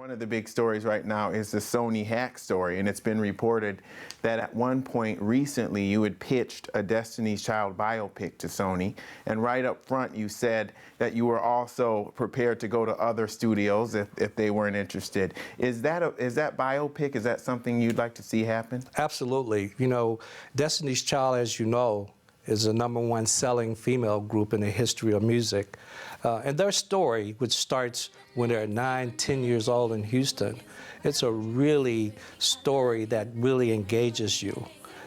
One of the big stories right now is the Sony hack story, and it's been reported that at one point recently you had pitched a Destiny's Child biopic to Sony, and right up front you said that you were also prepared to go to other studios if they weren't interested. Is that biopic, is that something you'd like to see happen? Absolutely. You know, Destiny's Child, as you know, is the #1 selling female group in the history of music. And their story, which starts when they're 9, 10 years old in Houston, it's a really story that really engages you.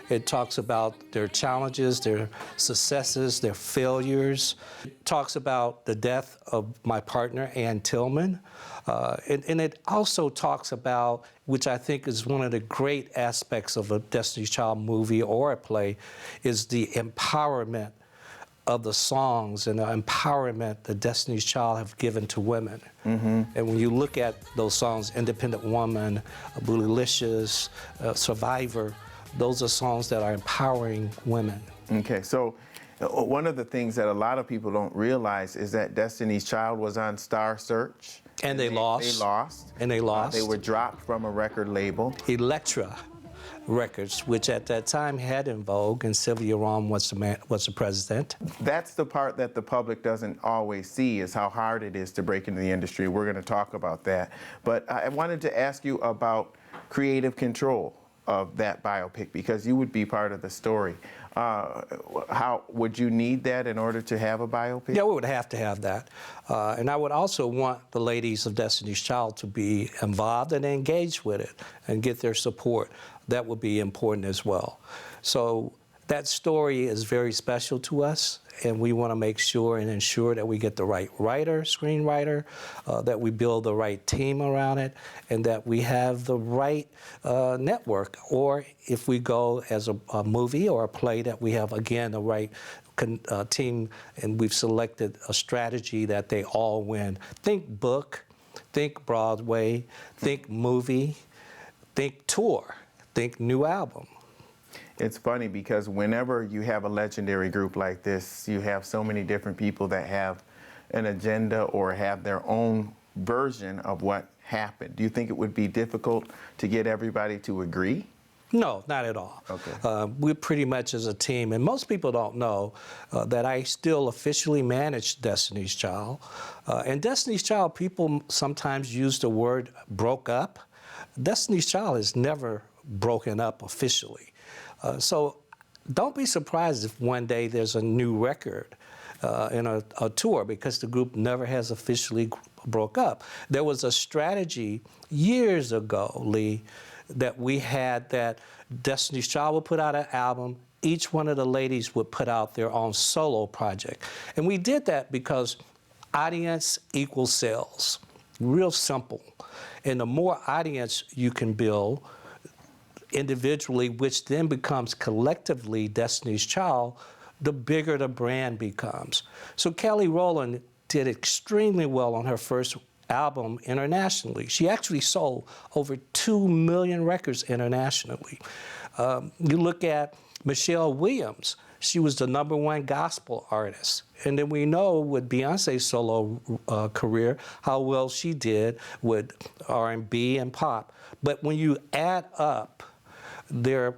It talks about their challenges, their successes, their failures. It talks about the death of my partner, Ann Tillman. And it also talks about, which I think is one of the great aspects of a Destiny's Child movie or a play, is the empowerment of the songs and the empowerment that Destiny's Child have given to women. Mm-hmm. And when you look at those songs, Independent Woman, Bootylicious, Survivor, those are songs that are empowering women. Okay, so one of the things that a lot of people don't realize is that Destiny's Child was on Star Search. And they lost. They lost. And they lost. They were dropped from a record label. Elektra Records, which at that time had En Vogue, and Sylvia Rome was the president. That's the part that the public doesn't always see, is how hard it is to break into the industry. We're going to talk about that. But I wanted to ask you about creative control of that biopic, because you would be part of the story. How would you need that in order to have a biopic? Yeah, we would have to have that. And I would also want the ladies of Destiny's Child to be involved and engaged with it and get their support. That would be important as well. So that story is very special to us, and we want to make sure and ensure that we get the right writer, screenwriter, that we build the right team around it, and that we have the right network. Or if we go as a movie or a play, that we have, again, the right team, and we've selected a strategy that they all win. Think book, think Broadway, think movie, think tour, think new album. It's funny because whenever you have a legendary group like this, you have so many different people that have an agenda or have their own version of what happened. Do you think it would be difficult to get everybody to agree? No, not at all. Okay. We're pretty much as a team, and most people don't know that I still officially manage Destiny's Child. And Destiny's Child, people sometimes use the word broke up. Destiny's Child has never broken up officially. So don't be surprised if one day there's a new record in a tour, because the group never has officially broke up. There was a strategy years ago, Lee, that we had, that Destiny's Child would put out an album, each one of the ladies would put out their own solo project. And we did that because audience equals sales. Real simple. And the more audience you can build individually, which then becomes collectively Destiny's Child, the bigger the brand becomes. So Kelly Rowland did extremely well on her first album internationally. She actually sold over 2 million records internationally. You look at Michelle Williams, she was the #1 gospel artist. And then we know with Beyonce's solo career, how well she did with R&B and pop. But when you add up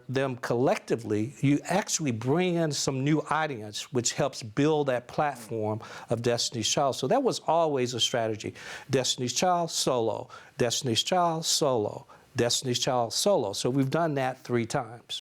them collectively, you actually bring in some new audience, which helps build that platform of Destiny's Child. So that was always a strategy. Destiny's Child, solo. Destiny's Child, solo. Destiny's Child, solo. So we've done that 3 times.